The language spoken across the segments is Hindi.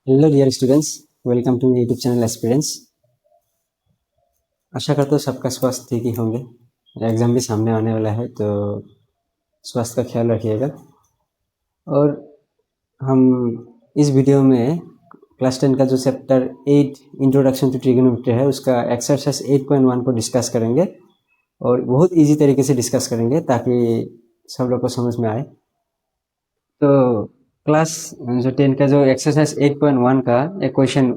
Hello dear students, welcome to YouTube channel aspirants. आशा करता हूँ सबका स्वास्थ्य ठीक ही होंगे। एग्ज़ाम भी सामने आने वाला है तो स्वास्थ्य का ख्याल रखिएगा। और हम इस वीडियो में क्लास 10 का जो चैप्टर 8 इंट्रोडक्शन टू ट्रिगोनोमेट्री है उसका एक्सरसाइज 8.1 को डिस्कस करेंगे और बहुत इजी तरीके से डिस्कस करेंगे ताकि सब लोग को समझ में आए। तो क्लास जो 10 का जो एक्सरसाइज 8.1 का एक क्वेश्चन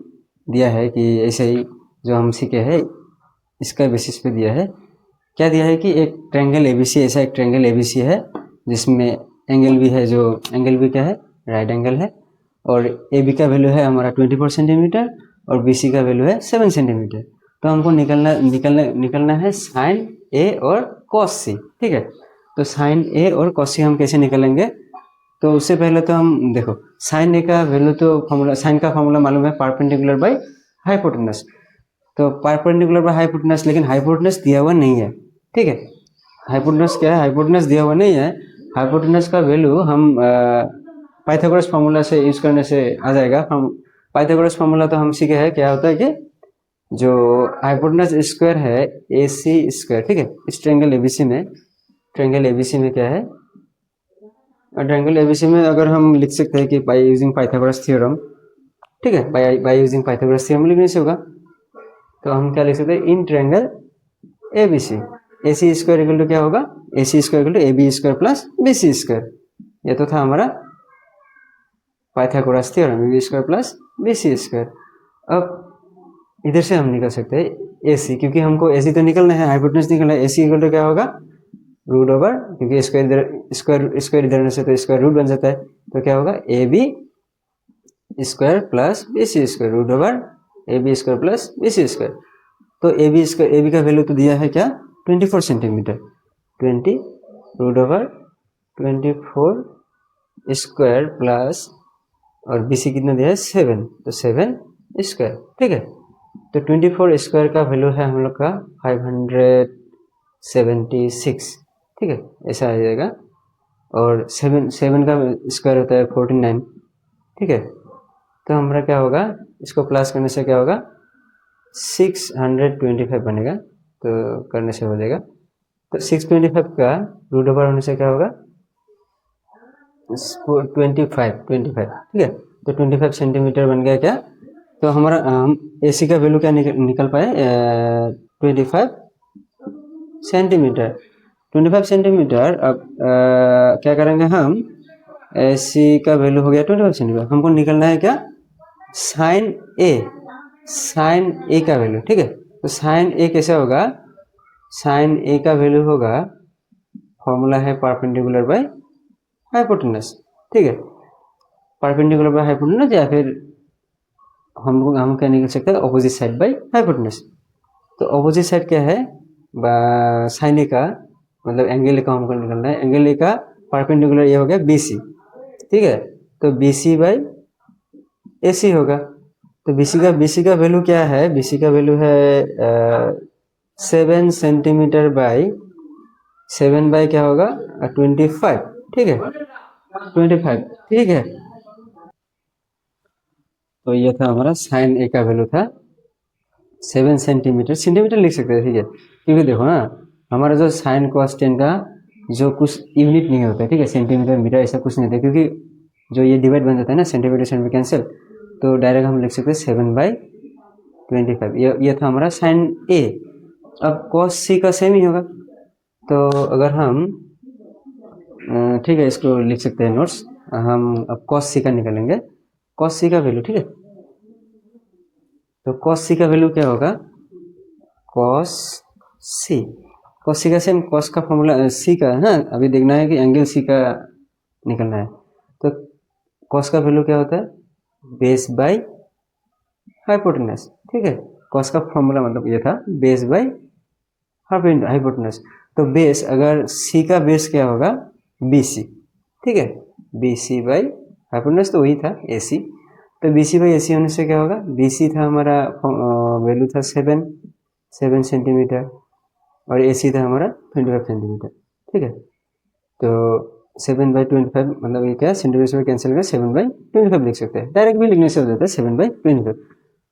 दिया है कि ऐसे ही जो हम सीखे हैं इसका बेसिस पे दिया है। क्या दिया है कि एक ट्रायंगल एबीसी, ऐसा एक ट्रायंगल एबीसी है जिसमें एंगल भी है, जो एंगल भी क्या है, राइट एंगल है। और ए बी का वैल्यू है हमारा 24 सेंटीमीटर और बी सी का वैल्यू है 7 सेंटीमीटर। तो हमको निकलना है साइन ए और कॉस सी। ठीक है, तो साइन ए और कॉस सी हम कैसे निकालेंगे? तो उससे पहले तो हम देखो, साइन ए का वैल्यू तो फॉर्मूला, साइन का फॉर्मूला मालूम है, परपेंडिकुलर बाय हाइपोटेनस। तो परपेंडिकुलर बाय हाइपोटेनस, लेकिन हाइपोटेनस दिया हुआ नहीं है। ठीक है, हाइपोटेनस क्या है? हाइपोटेनस दिया हुआ नहीं है। हाइपोटेनस का वैल्यू हम पाइथागोरस फार्मूला से यूज करने से आ जाएगा। हम पाइथागोरस फार्मूला तो हम सीखे हैं, क्या होता है कि जो हाइपोटेनस स्क्वायर है ए सी स्क्वायर। ठीक है, इस ट्रायंगल एबीसी में, ट्रायंगल एबीसी में क्या है, ट्रायंगल एबीसी में अगर हम लिख सकते हैं कि बाय यूजिंग पाइथागोरस थ्योरम। ठीक है, बाय यूजिंग पाइथागोरस थ्योरम लिखने से होगा। तो हम क्या लिख सकते हैं? In triangle ABC A C square equal to क्या होगा? A C square equal to A B square plus B C square. ये तो था हमारा Pythagoras theorem, A B square plus B C square. अब इधर से हम निकल सकते हैं ए सी, क्योंकि हमको ए सी तो निकलना है, हाइपोटेनस निकलना है। ए सी इक्वल टू क्या होगा? रूट ओवर, क्योंकि स्क्वायर इधर से तो स्क्वायर रूट बन जाता है, तो क्या होगा? A B square plus B C square root over A B square plus B C square. तो ए बी का वैल्यू तो दिया है क्या? 24 centimetre. 20 root over 24 square plus, और बी सी कितना दिया है? 7, तो 7 स्क्वायर। ठीक है, तो 24 स्क्वायर का वैल्यू है हम लोग का 576। ठीक है, ऐसा आ जाएगा। और 7 का स्क्वायर होता है 49। ठीक है, तो हमारा क्या होगा? इसको प्लस करने से क्या होगा? 625 बनेगा। तो करने से हो जाएगा। तो 625 का रूट ओवर होने से क्या होगा? 25। ठीक है, तो 25 सेंटीमीटर बन गया क्या? तो हमारा ए सी का वैल्यू क्या निकल पाए? 25 सेंटीमीटर। 25 सेंटीमीटर। अब क्या करेंगे हम? ए सी का वैल्यू हो गया 25 सेंटीमीटर। हमको निकलना है क्या? साइन ए, साइन ए का वैल्यू। ठीक है, तो साइन ए कैसे होगा? साइन ए का वैल्यू होगा, फॉर्मूला है परपेंडिकुलर बाय हाइपोटेनस। ठीक है, परपेंडिकुलर बाय हाइपोटेनस, या फिर हम क्या निकल सकते हैं? Opposite side by hypotenuse. तो ऑपोजिट साइड क्या है? साइन ए का मतलब एंगल ए का हमको निकलना है। एंगल ए का परपेंडिकुलर ये हो गया बी सी। ठीक है, तो बी सी बाई ए सी होगा। तो बी सी का वैल्यू क्या है? बी सी का वैल्यू है 7 सेंटीमीटर बाई 7 बाई क्या होगा? 25। ठीक है, 25। ठीक है, तो ये था हमारा साइन ए का वैल्यू था 7 सेंटीमीटर। सेंटीमीटर लिख सकते हैं। ठीक है, क्योंकि देखो ना, हमारा जो साइन कॉस टेन का जो कुछ यूनिट नहीं होता है। ठीक है, सेंटीमीटर मीटर ऐसा कुछ नहीं होता, क्योंकि जो ये डिवाइड बन जाता है ना, सेंटीमीटर कैंसिल, तो डायरेक्ट हम लिख सकते हैं 7/25। ये था हमारा साइन ए। अब कॉस सी का सेम ही होगा। तो अगर हम ठीक है, इसको लिख सकते हैं नोट्स। हम अब कॉस सी का निकालेंगे, कॉस सी का वैल्यू। ठीक है, तो कॉस सी का वैल्यू क्या होगा? कॉस सी, कॉस सी का सेम, कॉस का फॉर्मूला सी का है ना, अभी देखना है कि एंगल सी का निकलना है। तो कॉस का वैल्यू क्या होता है? Base by hypotenuse. ठीक है, कॉस का फॉर्मूला मतलब ये था बेस बाय हाइपोटेनस। तो बेस, अगर सी का बेस क्या होगा? B C. ठीक है, बी सी बाई हाइपोटेनस तो वही था ए सी। तो बी सी बाई ए सी होने से क्या होगा? बी सी था हमारा वैल्यू था 7 सेंटीमीटर, और ए सी था हमारा 25 सेंटीमीटर। ठीक है, तो 7/25 मतलब ये क्या है, सेंटीमीटर स्क्वायर कैंसिल करके 7/25 लिख सकते हैं। डायरेक्ट भी लिखने से हो जाता है 7/25।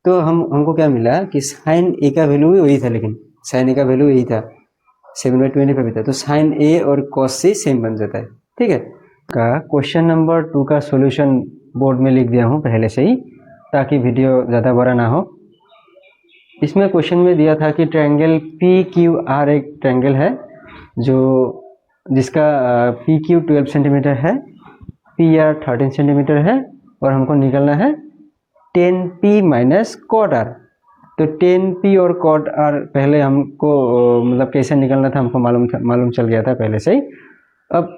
तो हमको क्या मिला कि साइन ए का वैल्यू भी वही था, लेकिन साइन ए का वैल्यू यही था, 7/25 था। तो साइन ए और कॉस सी सेम बन जाता है। ठीक है, का क्वेश्चन नंबर 2 का सॉल्यूशन बोर्ड में लिख दिया हूँ पहले से ही, ताकि वीडियो ज़्यादा बड़ा ना हो। इसमें क्वेश्चन में दिया था कि ट्रायंगल पी क्यू आर एक ट्रायंगल है जिसका पी क्यू 12 सेंटीमीटर है, पी आर 13 सेंटीमीटर है, और हमको निकलना है 10p माइनस कॉट आर। तो 10p और कॉट आर पहले हमको मतलब कैसे निकलना था हमको मालूम चल गया था पहले से ही। अब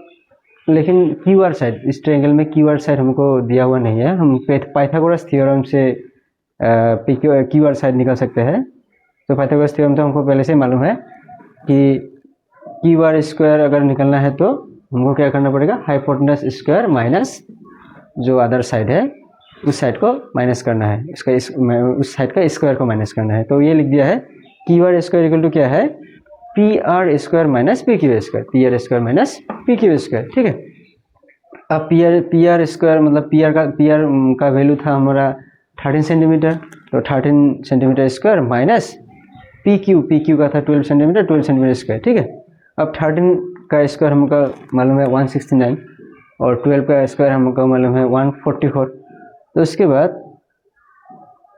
लेकिन क्यू आर साइड, इस ट्रायंगल में क्यू आर साइड हमको दिया हुआ नहीं है। हम पाइथागोरस थ्योरम से क्यू आर साइड निकल सकते हैं। तो पाइथागोरस थ्योरम तो हमको पहले से मालूम है कि क्यू आर स्क्वायर अगर निकलना है तो हमको क्या करना पड़ेगा, हाइपोटेनस स्क्वायर माइनस जो अदर साइड है उस साइड को माइनस करना है, उस साइड का स्क्वायर को माइनस करना है। तो ये लिख दिया है Q R square equal to क्या है, P R square minus P Q square, P R square minus P Q square. ठीक है, अब पी आर स्क्वायर मतलब पी आर का वैल्यू था हमारा 13 सेंटीमीटर, तो 13 centimetre square minus P Q का था 12 सेंटीमीटर स्क्वायर। ठीक है, अब 13 का स्क्वायर हमको मालूम है 169 और 12 का स्क्वायर हमको मालूम है 144। तो उसके बाद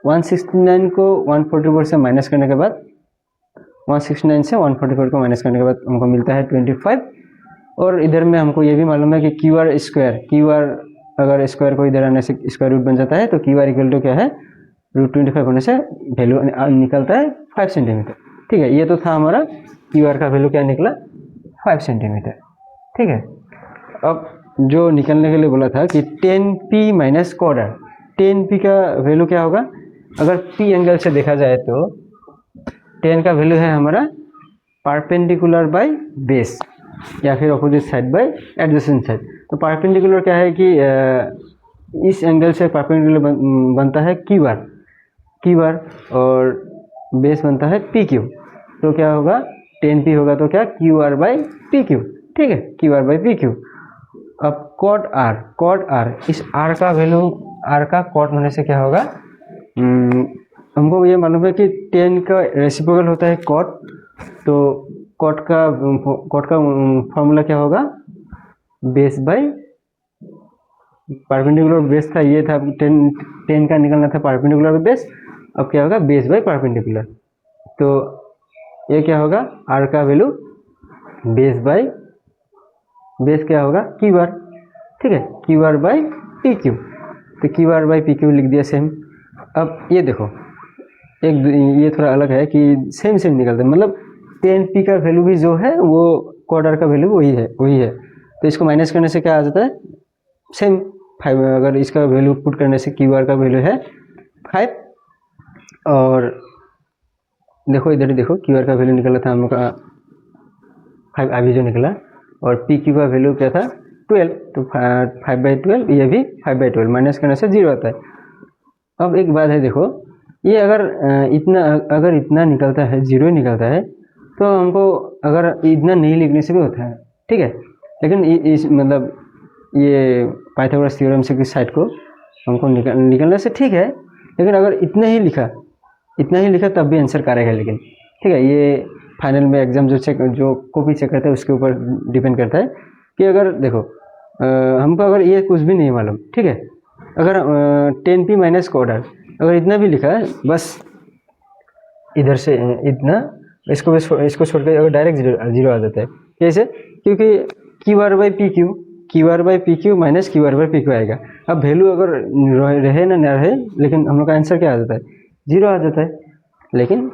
169 को 144 से माइनस करने के बाद 169 से 144 को माइनस करने के बाद हमको मिलता है 25। और इधर में हमको ये भी मालूम है कि क्यू आर अगर स्क्वायर को इधर आने से स्क्वायर रूट बन जाता है, तो क्यू आर इक्वल टू क्या है, √25 होने से वैल्यू निकलता है 5 सेंटीमीटर। ठीक है, ये तो था हमारा क्यू आर का वैल्यू क्या निकला, 5 सेंटीमीटर। ठीक है, अब जो निकलने के लिए बोला था कि 10p minus cot R, 10p का वैल्यू क्या होगा, अगर p एंगल से देखा जाए तो 10 का वैल्यू है हमारा परपेंडिकुलर बाय बेस या फिर opposite side by adjacent side. तो परपेंडिकुलर क्या है कि इस एंगल से परपेंडिकुलर बनता है क्यू आर और बेस बनता है पी क्यू। तो क्या होगा, 10p होगा तो क्या, Q R by P Q. ठीक है, Q R by P Q. अब कॉट आर, इस आर का वैल्यू, आर का कॉट होने से क्या होगा, हमको ये मालूम है कि 10 का रेसिप्रोकल होता है कॉट। तो कॉट का फॉर्मूला क्या होगा, बेस बाई परपेंडिकुलर बेस था, ये था 10 का निकलना था परपेंडिकुलर बेस। अब क्या होगा, बेस बाई परपेंडिकुलर। तो ये क्या होगा, आर का वैल्यू बेस क्या होगा, क्यू आर। ठीक है, Q R by P Q. तो Q R by P Q लिख दिया सेम। अब ये देखो, ये थोड़ा अलग है कि सेम निकलता है, मतलब 10p का वैल्यू भी जो है वो कॉट आर का वैल्यू वही है। तो इसको माइनस करने से क्या आ जाता है, सेम 5। अगर इसका वैल्यू पुट करने से क्यू आर का वैल्यू है 5। और देखो इधर ही देखो, क्यू आर का वैल्यू निकला था हम लोग का 5, अभी जो निकला, और पी क्यू का वैल्यू क्या था 12। तो 5/12, ये भी 5/12, माइनस करने से 0 आता है। अब एक बात है, देखो ये अगर इतना निकलता है, 0 निकलता है, तो हमको अगर इतना नहीं लिखने से भी होता है। ठीक है, लेकिन इस मतलब ये पाइथागोरस थ्योरम से किस साइड को हमको निकलने से ठीक है, लेकिन अगर इतना ही लिखा तब भी आंसर करेगा। लेकिन ठीक है, ये फाइनल में एग्जाम जो कॉपी चेक करता है उसके ऊपर डिपेंड करता है कि अगर देखो हमको अगर ये कुछ भी नहीं मालूम, ठीक है, अगर 10p माइनस कॉट आर अगर इतना भी लिखा है, बस इधर से इतना, इसको छोड़ के अगर डायरेक्ट जीरो आ जाता है। कैसे, क्योंकि Q R by P Q minus Q R by P Q आएगा। अब वैल्यू अगर रहे ना रहे, लेकिन हम लोग का आंसर क्या आ जाता है, 0 आ जाता है। लेकिन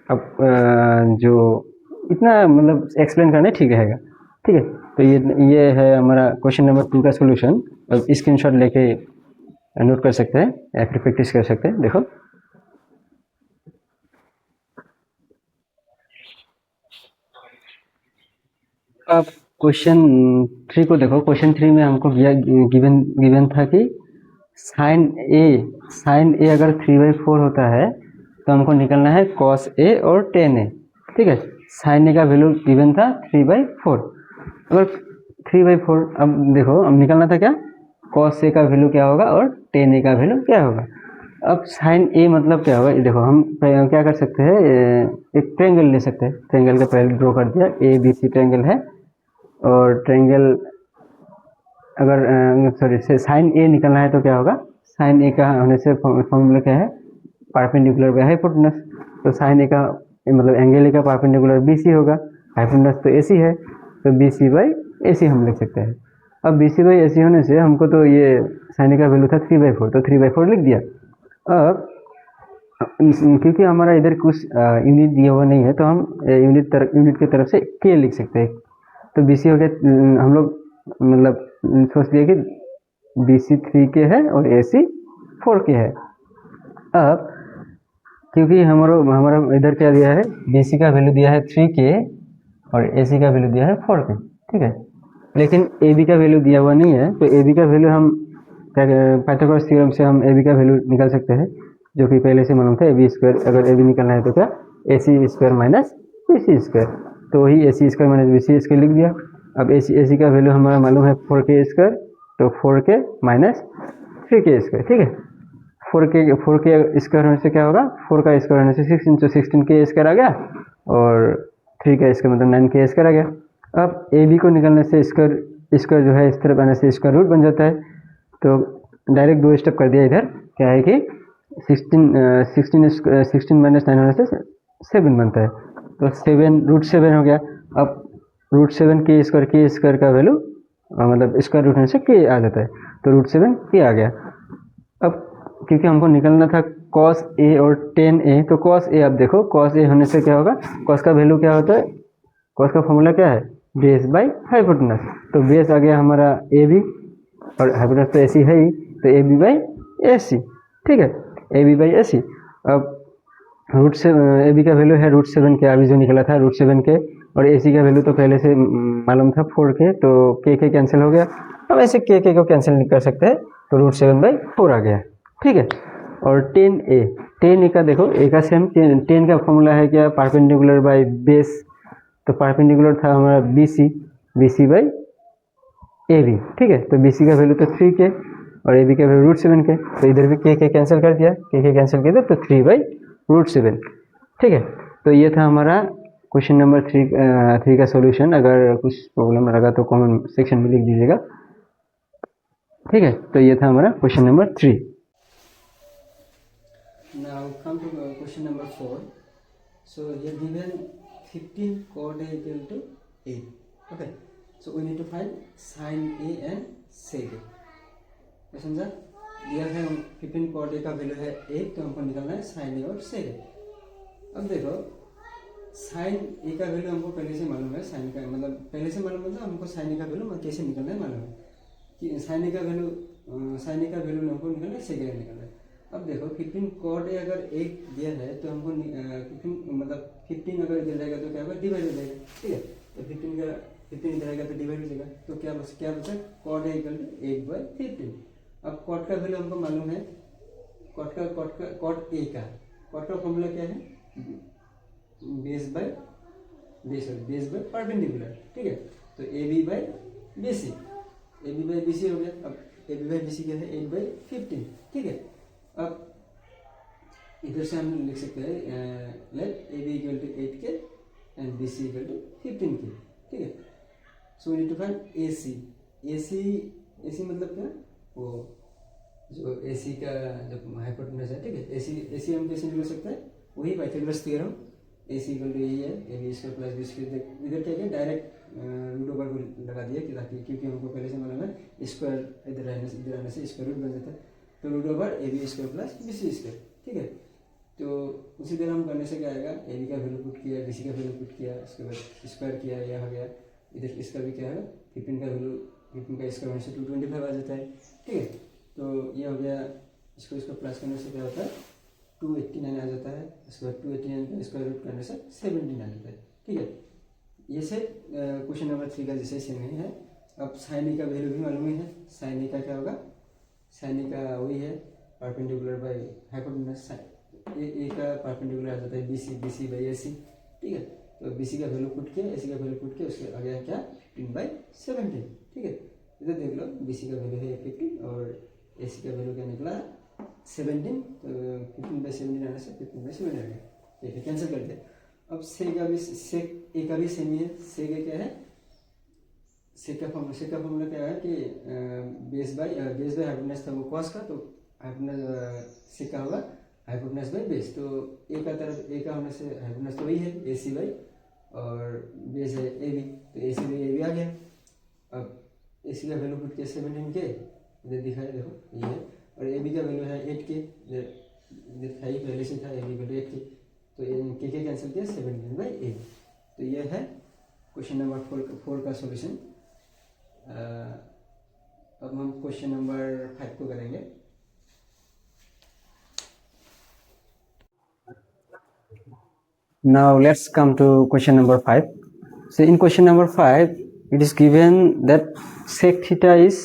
अब जो इतना मतलब एक्सप्लेन करना ठीक रहेगा। ठीक है, तो ये है हमारा क्वेश्चन नंबर 2 का सोल्यूशन। अब स्क्रीनशॉट लेके नोट कर सकते हैं या फिर प्रैक्टिस कर सकते हैं। देखो अब क्वेश्चन 3 को देखो। क्वेश्चन 3 में हमको गिवन था कि साइन ए अगर 3/4 होता है तो हमको निकलना है cos a और tan a। ठीक है, साइन ए का वैल्यू गिवन था 3/4। अगर 3/4। अब देखो, अब निकलना था क्या, cos A का वैल्यू क्या होगा और tan A का वैल्यू क्या होगा। अब sin A मतलब क्या होगा, ये देखो हम क्या कर सकते हैं, एक ट्रायंगल ले सकते हैं। ट्रायंगल का पहले ड्रॉ कर दिया, ABC ट्रायंगल है, और ट्रायंगल अगर सॉरी साइन ए निकलना है तो क्या होगा, साइन ए का होने से फॉर्मूला क्या है, परपेंडिकुलर बाय हाइपोटेनस। तो साइन ए का मतलब एंगल ए का परपेंडिकुलर BC होगा, हाइपोटेनस तो AC है, तो BC/AC हम लिख सकते हैं। अब BC/AC होने से हमको तो ये साइन ए का वैल्यू था 3/4, तो 3/4 लिख दिया। अब क्योंकि हमारा इधर कुछ यूनिट दिया हुआ नहीं है, तो हम यूनिट की तरफ से K लिख सकते हैं। तो BC हो गया, हम लोग मतलब सोच लिया कि BC 3K है और AC 4K है। अब क्योंकि हमारा इधर क्या दिया है, BC का वैल्यू दिया है 3K और AC का वैल्यू दिया है 4K, ठीक है। लेकिन AB का वैल्यू दिया हुआ नहीं है, तो AB का वैल्यू हम पाइथागोरस थ्योरम से हम AB का वैल्यू निकाल सकते हैं, जो कि पहले से मालूम था, AB²। अगर AB निकालना है तो क्या, AC² माइनस BC², तो वही AC² माइनस BC² लिख दिया। अब AC का वैल्यू हमारा मालूम है 4K², तो 4K माइनस 3K², ठीक है। 4K² होने से क्या होगा, 4 का स्क्वायर होने से 16, तो 16K² आ गया, और 3 का स्क्वायर मतलब 9K² आ गया। अब AB को निकालने से स्क्वायर जो है इस तरफ आने से स्क्वायर रूट बन जाता है, तो डायरेक्ट 2 स्टेप कर दिया इधर। क्या है कि 16 माइनस 9 होने से 7 बनता है, तो 7√7 हो गया। अब √7 K² का वैल्यू मतलब स्क्वायर रूट होने से K आ जाता है, तो √7 K आ गया। अब क्योंकि हमको निकलना था cos A और tan A, तो cos A, अब देखो cos A होने से क्या होगा, cos का वैल्यू क्या होता है, cos का फॉर्मूला क्या है, बेस बाय हाइपोटेनस। तो बेस आ गया हमारा AB और हाइपोटेनस तो AC है ही, तो AB/AC, ठीक है, AB/AC। अब AB का वैल्यू है √7K, अभी जो निकला था √7K, और AC का वैल्यू तो पहले से मालूम था 4K, तो K कैंसिल हो गया। अब ऐसे K को कैंसिल नहीं कर सकते हैं, तो √7/4 आ गया, ठीक है। और tan A का देखो, A का सेम, tan का फॉर्मूला है क्या, परपेंडिकुलर बाय बेस, तो परपेंडिकुलर था हमारा BC/AB, ठीक है। तो BC का वैल्यू तो 3K और AB का वैल्यू √7K, तो इधर भी K कैंसिल कर दिया, K कैंसिल किया तो 3/√7, ठीक है। तो ये था हमारा क्वेश्चन नंबर 3 का सॉल्यूशन। अगर कुछ प्रॉब्लम लगा तो कमेंट सेक्शन में लिख दीजिएगा, ठीक है। तो ये था हमारा question number 3। Now come to question number 4. So here given 15 cot A equal to 8. Okay. So we need to find sin A and sec A. समझा, दिया है 15 cot A का वैल्यू है 8, तो हमको निकालना है sin A और sec A। अब देखो sin A का वैल्यू हमको पहले से मालूम है, sin का मतलब पहले से मालूम है, हमको sin A का वैल्यू कैसे निकालना है मालूम है कि sin A का वैल्यू हमको निकालना है, sec A निकालना है। अब देखो 15 cot A अगर 1 दिया है तो हमको 15 अगर दिया जाएगा तो क्या होगा, डिवाइड हो जाएगा, ठीक है। तो 15 जाएगा तो डिवाइड हो जाएगा, तो क्या बचा cot A इक्वल टू 8/15। अब cot का वैल्यू हमको मालूम है, cot A का फॉर्मूला क्या है, बेस बाय परपेंडिकुलर, ठीक है। तो AB/BC हो गया। अब AB/BC क्या है, 8/15, ठीक है। अब इधर से हम लिख सकते हैं let AB equal to 8K and BC equal to 15K, ठीक है। So we need to find AC मतलब क्या, वो जो AC का जब हाइपोटेनस है, ठीक है। AC हम कैसे निकाल सकते हैं, वही Pythagoras theorem, AC equal to यही है, AB² प्लस BC²। इधर क्या डायरेक्ट रूट ओवर को लगा दिया कि ताकि, क्योंकि हमको पहले से मालूम है स्क्वायर इधर आने से स्क्वायर रूट बन जाता है, तो root over AB² plus BC², ठीक है। तो उसी तरह हम करने से क्या आएगा, AB का वैल्यू पुट किया, BC का वैल्यू पुट किया, उसके बाद स्क्वायर किया, यह हो गया। इधर इसका भी क्या है, 15 का वैल्यू, 15 का स्क्वायर होने से 225 आ जाता है, ठीक है। तो ये हो गया, इसको प्लस करने से क्या होता है, 289 आ जाता है। उसके बाद 289 का स्क्वायर रूट करने से 17 आ जाता है, ठीक है। ये से क्वेश्चन नंबर 3 का जैसे सेम ही है। अब साइन ए का वैल्यू भी मालूम ही है, साइन ए का क्या होगा, साइन ए का वही है परपेंडिकुलर बाय हाइपोटेनस। ए का परपेंडिकुलर आ जाता है BC/AC, ठीक है। तो BC का वैल्यू पुट किया, AC का वैल्यू पुट किया, उसके आ गया क्या 15/17, ठीक है। इधर देख लो BC का वैल्यू है 15 और AC का वैल्यू क्या निकला 17, तो 15/17 आने से 15/7 आ गया, ठीक है, कैंसिल कर दिया। अब सेक A का भी सेम ही है। सेक A क्या है, सेक का फॉर्मूला क्या है कि बेस बाय हाइपोटेनस था वो कॉस का, तो हाइपोटेनस सेक का होगा हाइपोटेनस बाय बेस, तो A का तरफ A का होने से हाइपोटेनस तो वही है AC बाई, और बेस है AB, तो AC बाई AB आ गया। अब AC का वैल्यू पुट किया 17 के, इधर दिखा है देखो ये है, और AB का वैल्यू है 8 के, इधर था ही पहले से था AB वैल्यू 8 के, तो के कैंसिल किया 17/8। तो ये है क्वेश्चन नंबर 4 का सॉल्यूशन। अब हम क्वेश्चन नंबर 5 को करेंगे। Now let's come to question number 5. So in question number 5, it is given that sec theta is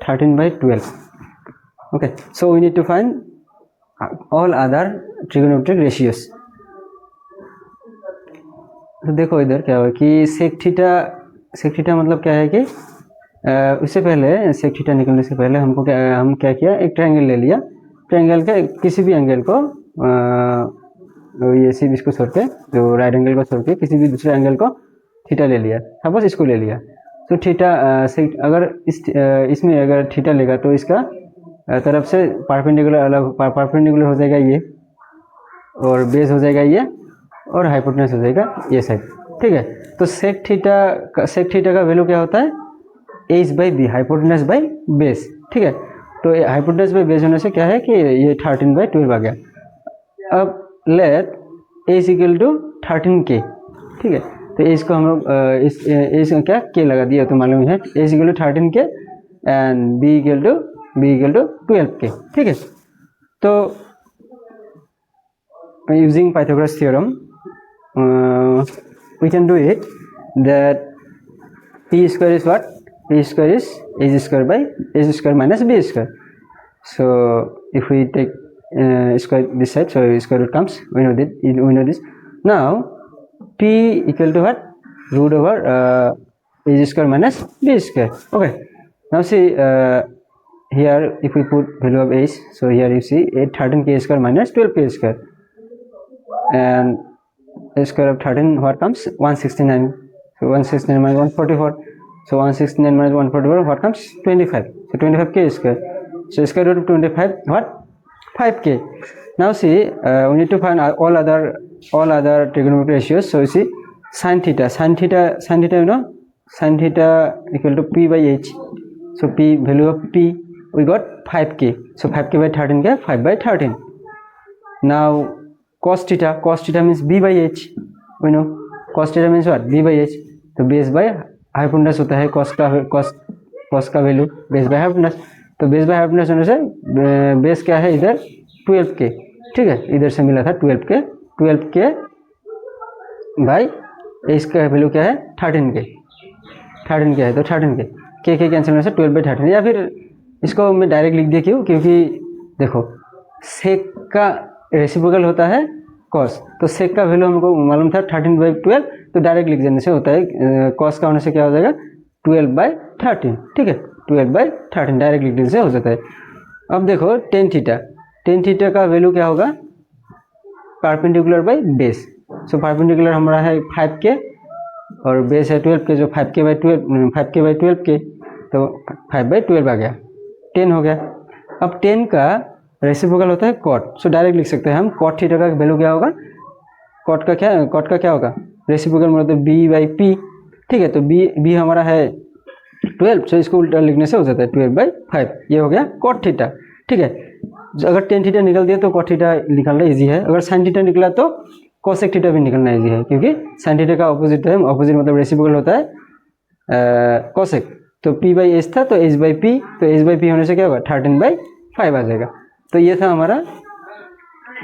13/12. Okay, so we need to find all other trigonometric ratios. तो देखो इधर क्या हुआ कि सेक थीटा मतलब क्या है कि उससे पहले सेक थीटा निकलने से पहले हम क्या किया, एक ट्रायंगल ले लिया, ट्रायंगल के किसी भी एंगल को ये सिर्फ इसको छोड़ के, जो राइट एंगल को छोड़ के किसी भी दूसरे एंगल को थीटा ले लिया, सपोज इसको ले लिया, तो थीटा अगर इसमें अगर थीटा लेगा तो इसका तरफ से परपेंडिकुलर हो जाएगा ये, और बेस हो जाएगा ये, और हाइपोटेनस हो जाएगा ये साइड, ठीक है। तो सेक थीटा का वैल्यू क्या होता है h/b, हाइपोटेनस बाई बेस, ठीक है। तो हाइपोटेनस बाई बेस होने से क्या है कि ये 13/12 आ गया। अब लेट h = 13k, ठीक है। तो एज को हम लोग एज क्या k लगा दिया तो मालूम है h = 13k and b = 12k, ठीक है। तो using Pythagoras theorem, we can do it that p square is what? P square is h square by h square minus b square. So if we take square this side, so square root comes. We know this. Now p equal to what? Root over h square minus b square. Okay. Now see here if we put value of h, so here you see 13k square minus 12k square, and a square of 13 what comes 169. So 169 minus 144. So 169 minus 144 what comes 25. So 25k square. So square root of 25 what 5k. Now see we need to find all other trigonometric ratios. So you see sin theta you know, sin theta equal to p by h. So p value of p we got 5k. So 5k by 13k 5/13. Now cos theta means b by h, we know cos theta means what b by h. तो बेस बाय हाइपोटेनस होता है cos का वैल्यू बेस बाय हाइपोटेनस, तो बेस बाय हाइपोटेनस होने से बेस क्या है इधर 12k, ठीक है, इधर से मिला था 12k बाई इसका वैल्यू क्या है 13k है, तो 13k k कैंसिल होने से 12/13, या फिर इसको मैं डायरेक्ट लिख दिया क्यों, क्योंकि देखो सेक का रेसिप्रोकल होता है कॉस, तो सेक का वैल्यू हमको मालूम था 13/12, तो डायरेक्ट लिख देने से होता है कॉस का होने से क्या हो जाएगा 12/13, ठीक है, 12/13 डायरेक्ट लिख देने से हो जाता है। अब देखो टेन थीटा का वैल्यू क्या होगा perpendicular by base. So perpendicular हमारा है 5k और बेस है 12k, जो 5k/12k, तो 5/12 आ गया, 10 हो गया। अब 10 का रेसिप्रोकल होता है कॉट, सो डायरेक्ट लिख सकते हैं हम कॉट थीटा का वैल्यू क्या होगा, कॉट का क्या होगा रेसिप्रोकल मतलब b/p, ठीक है। तो b हमारा है 12, सो इसको उल्टा लिखने से हो जाता है 12/5, ये हो गया कॉट थीटा, ठीक है। अगर टेन थीटा निकल दिया तो कॉट थीटा निकालना इजी है, अगर साइन थीटा निकला तो कोसेक थीटा भी निकलना इजी है, क्योंकि साइन थीटा का ऑपोजिट है, ऑपोजिट मतलब रेसिप्रोकल होता है कोसेक। तो p/h था तो h/p, तो h/p होने से क्या होगा 13/5 आ जाएगा। तो ये था हमारा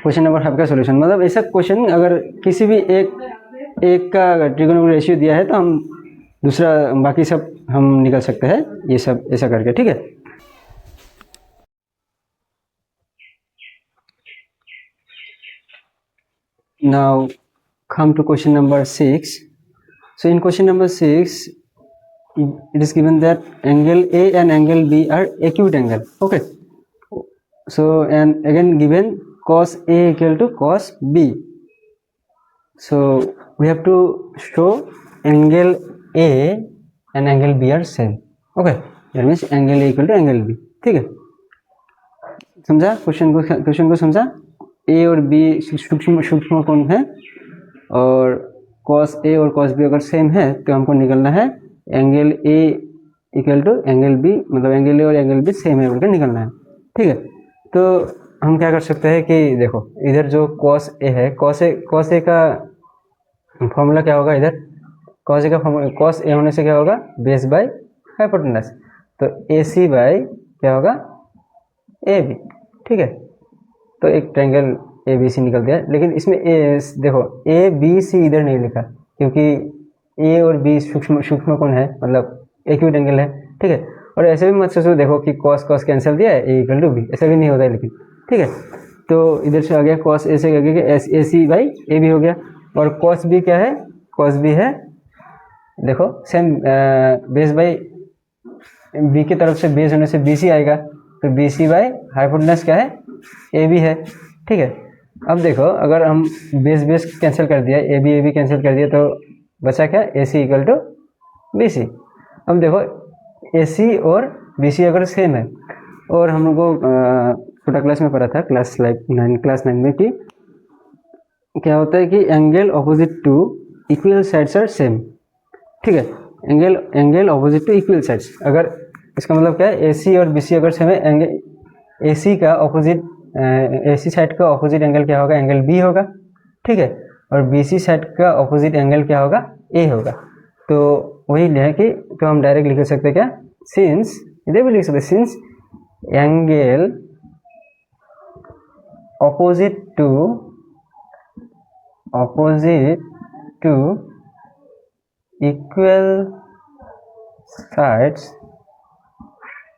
क्वेश्चन नंबर 5 का सॉल्यूशन। मतलब ऐसा क्वेश्चन अगर किसी भी एक का ट्रिगोनोमेट्रिक रेशियो दिया है तो हम दूसरा बाकी सब हम निकल सकते हैं, ये सब ऐसा करके, ठीक है। Now come to question number 6. So in question number 6, it is given that angle A and angle B are acute angle. Okay. So and again given cos A equal to cos B. So we have to show angle A and angle B are same. Okay. That means angle A equal to angle B. ठीक है, समझा क्वेश्चन को समझा। ए और बी सूक्ष्म कोण है और cos A और cos B अगर सेम है तो हमको निकलना है angle A equal to angle B, मतलब एंगल A और एंगल B सेम है बोलकर निकलना है। ठीक है, तो हम क्या कर सकते हैं कि देखो इधर जो cos A है, cos A का फॉर्मूला क्या होगा, इधर cos A का फॉर्मूला, cos A होने से क्या होगा बेस बाय हाइपोटेनस, तो AC बाय क्या होगा AB। ठीक है, तो एक ट्रायंगल ABC निकल गया, लेकिन इसमें देखो ABC इधर नहीं लिखा क्योंकि A और B सूक्ष्म कोण है, मतलब एक्यूट एंगल है। ठीक है, और ऐसे भी मत सोचो देखो कि cos कैंसिल दिया है A इक्वल टू B, ऐसा भी नहीं होता है लेकिन। ठीक है, तो इधर से आ गया cos A से आ गया AC बाई AB हो गया, और cos B क्या है, cos B है देखो सेम बेस बाई B की तरफ से बेस होने से BC आएगा, तो BC बाई हाइपोटेनस क्या है AB है। ठीक है, अब देखो अगर हम बेस कैंसिल कर दिया, AB कैंसिल कर दिया, तो बचा क्या AC इक्वल टू BC। अब देखो AC और BC अगर सेम है, और हम लोग को छोटा क्लास में पढ़ा था क्लास 9 में कि क्या होता है कि angle opposite to equal sides are same. ठीक है, angle opposite to equal sides, अगर इसका मतलब क्या है AC और BC अगर सेम है, एंगल AC का ऑपोजिट AC साइड का ऑपोजिट एंगल क्या होगा, एंगल B होगा। ठीक है, और BC साइड का ऑपोजिट एंगल क्या होगा, A होगा। तो वही है कि तो हम डायरेक्ट लिख सकते हैं क्या, सिंस, इधर भी लिख सकते हैं since angle opposite to equal sides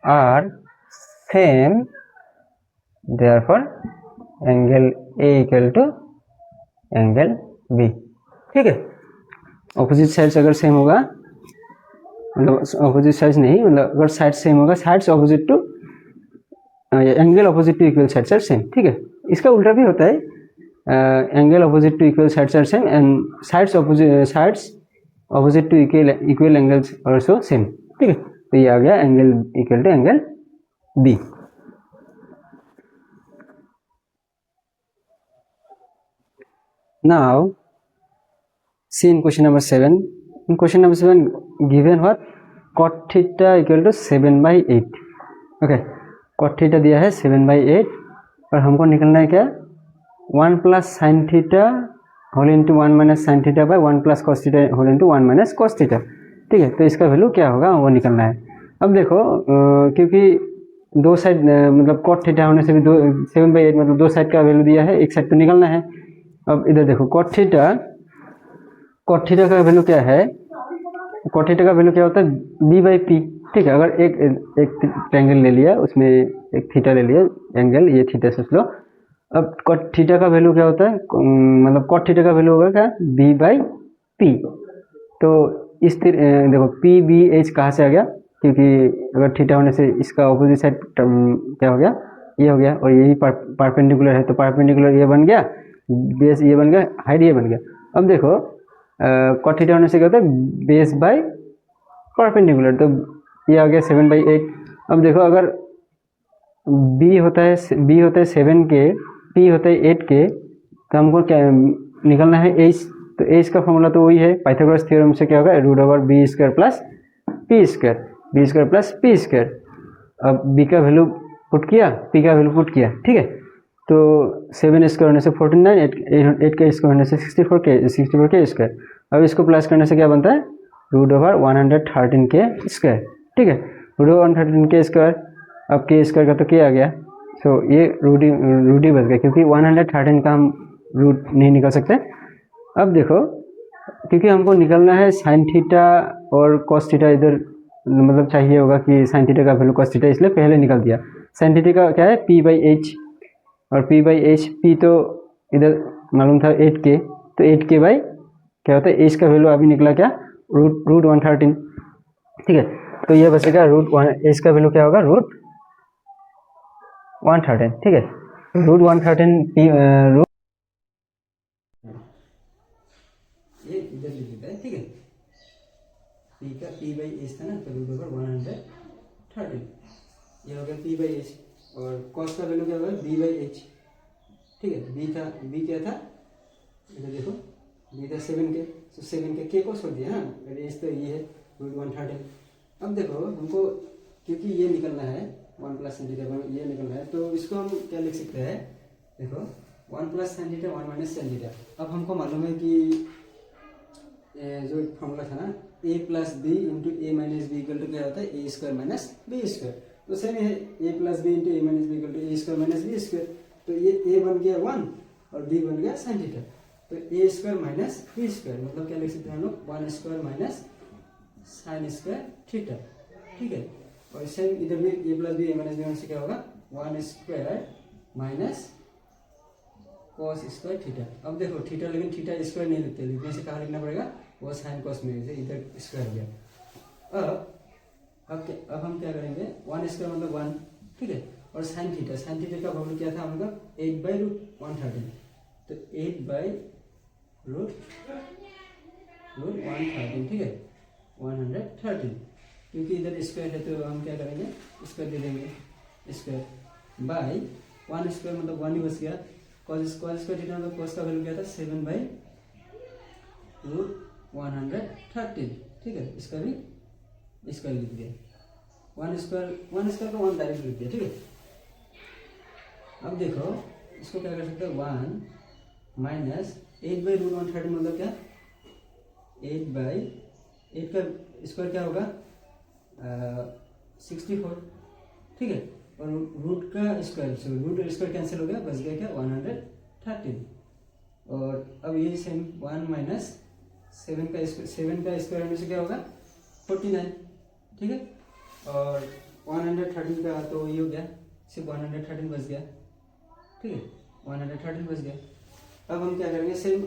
are same, therefore angle A equal to angle B। ठीक है, ऑपोजिट साइड्स अगर सेम होगा, मतलब ऑपोजिट साइड्स नहीं, मतलब अगर साइड सेम होगा, sides opposite to angle opposite to equal sides are same. ठीक है, इसका उल्टा भी होता है, angle opposite to equal sides are same and sides opposite to equal angles also same. ठीक है, तो ये आ गया angle equal to angle B। Now see in question number 7. In question number 7 given what, cot theta equal to 7/8। okay, cot theta दिया है 7/8, और हमको निकलना है क्या 1 plus sine theta whole into 1 minus sine theta by 1 plus cos theta whole into 1 minus cos theta. ठीक है, तो इसका वैल्यू क्या होगा वो निकलना है। अब देखो क्योंकि दो साइड मतलब cot थीटा होने से भी 7/8 मतलब दो साइड का वैल्यू दिया है, एक साइड तो निकलना है। अब इधर देखो cot थीटा का वैल्यू क्या है, cot थीटा का वैल्यू क्या होता है B/P। ठीक है, अगर एक ट्रायंगल ले लिया, उसमें एक थीटा ले लिया एंगल, ये थीटा सोच लो। अब cot थीटा का वैल्यू क्या होता है, मतलब cot थीटा का वैल्यू होगा क्या B/P। तो इस देखो PBH कहाँ से आ गया, क्योंकि अगर थीटा होने से इसका ऑपोजिट साइड क्या हो गया, ये हो गया, और यही परपेंडिकुलर है, तो परपेंडिकुलर ये बन गया, बेस ये बन गया, हाइट ये बन गया। अब देखो cot थीटा होने से क्या होता है बेस बाय परपेंडिकुलर, तो ये आ गया 7/8। अब देखो अगर B होता है 7 के, P होता है 8 के, तो हमको क्या निकलना है H। तो H का फॉर्मूला तो वही है पाइथागोरस थ्योरम से, क्या होगा √B² plus P², plus P²। अब B का वैल्यू पुट किया, P का वैल्यू पुट किया। ठीक है, तो 7² होने से 49, 8 के स्क्वायर होने से 64 के स्क्वायर। अब इसको प्लस करने से क्या बनता है √113 के स्क्वायर। ठीक है, √113 के स्क्वायर, अब के स्क्वायर का तो क्या आ गया, सो ये रूट बच गया, क्योंकि 113 का हम रूट नहीं निकाल सकते। अब देखो क्योंकि हमको निकलना है साइन थीटा और कॉस थीटा, इधर मतलब चाहिए होगा कि साइन थीटा का वैल्यू कॉस थीटा, इसलिए पहले निकाल दिया। साइन थीटा का क्या है P/H, और P/H, P तो इधर मालूम था 8 के, तो 8k/, क्या होता है, इसका वैल्यू अभी निकला क्या, रूट 113, ठीक है। तो ये बचेगा इसका वैल्यू क्या होगा, रूट 113, ठीक है। रूट 113 रूट ये इधर लिख देता है, ठीक है। p का p/h था ना, तो रूट ओवर 113, ये हो गया p/h। और cos का वैल्यू क्या होगा, b/h, ठीक है। b क्या था, इधर देखो, b था 7k, तो 7k k को छोड़ दिया ना, और h तो ये है रूट 113। अब देखो हमको, क्योंकि ये निकलना है 1 प्लस साइन थीटा, ये निकलना है, तो इसको हम क्या लिख सकते हैं, देखो 1 plus sine theta 1 minus sine theta. अब हमको मालूम है कि जो फॉर्मूला था ना, a plus B into A minus B equal to क्या होता है, A square minus B square. तो सेम है, a plus B into A minus B equal to A square minus B square. तो ये a बन गया 1 और b बन गया साइन थीटा। तो A square minus B square मतलब क्या लिख सकते हैं हम लोग, 1 square minus sine square theta, ठीक है। और सेम इधर भी a plus B A minus B होने से क्या होगा, 1 square minus cos square theta. अब देखो थीटा, लेकिन थीटा स्क्वायर नहीं लिखते, लिखने से कहाँ लिखना पड़ेगा, वो साइन कॉस में से इधर स्क्वायर हो गया। अब हम क्या करेंगे, 1 स्क्वायर मतलब 1, ठीक है। और साइन थीटा का वैल्यू क्या था हम लोग, 8/√113, तो 8/√113, ठीक है, 113, क्योंकि इधर स्क्वायर है तो हम क्या करेंगे, स्क्वायर दे देंगे, स्क्वायर बाय 1 स्क्वायर मतलब 1 ही बच गया। कॉस स्क्वायर थीटा मतलब कॉस का वैल्यू क्या था, 7/√113, ठीक है। इसका भी स्क्वायर लिख दिया, 1 स्क्वायर को 1 डायरेक्ट लिख दिया, ठीक है। अब देखो इसको क्या कर सकते हैं, 1 माइनस 8/√113 मतलब क्या, 8 का स्क्वायर क्या होगा, 64, ठीक है। और रूट का स्क्वायर, रूट स्क्वायर कैंसिल हो गया, बच गया क्या, 113। और अब ये सेम 1 माइनस 7 का स्क्वायर होने से क्या होगा, 49, ठीक है। और 113 का तो ये हो गया, सिर्फ 113 बच गया, ठीक है, 113 बच गया। अब हम क्या करेंगे, सेम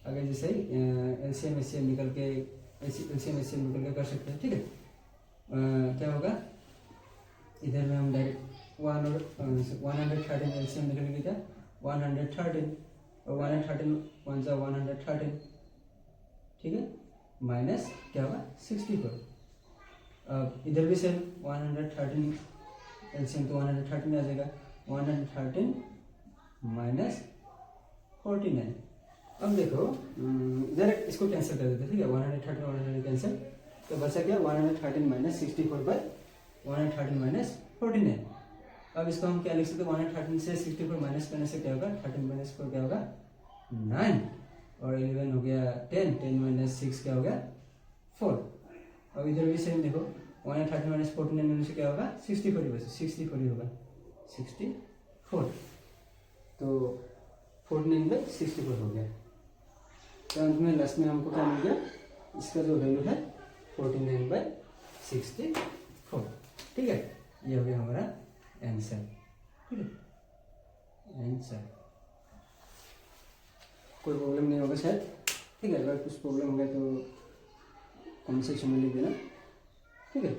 अगर जैसे एलसीएम निकल के कर सकते हैं, ठीक है। क्या होगा, इधर में हम डायरेक्ट 113 एलसीएम निकलेंगे क्या, 113, और 113 1 जा 113, ठीक है, माइनस क्या होगा, 64। अब इधर भी सेम 113 एलसीएम तो 113 आ जाएगा, 113 माइनस 49। अब देखो इधर इसको कैंसिल कर देते हैं, ठीक है, 113 कैंसिल, तो बचा क्या, 113 माइनस 64/113 माइनस 49। अब इसको हम क्या लिख सकते हैं, 113 से 64 माइनस करने से क्या होगा, 13 माइनस 4 क्या होगा, 9, और 11 हो गया 10 माइनस 6 क्या हो गया, 4। अब इधर भी सेम देखो, 113 माइनस 49 होने से क्या होगा, 64 होगा, 64। तो 49/64 हो गया। तो अंत में लास्ट में हमको क्या मिल गया, इसका जो वैल्यू है 49/64, ठीक है। ये हो गया हमारा आंसर, ठीक है, आंसर। कोई प्रॉब्लम नहीं होगा शायद, ठीक है। अगर कुछ प्रॉब्लम हो गया तो कमेंट सेक्शन में लिख देना, ठीक है।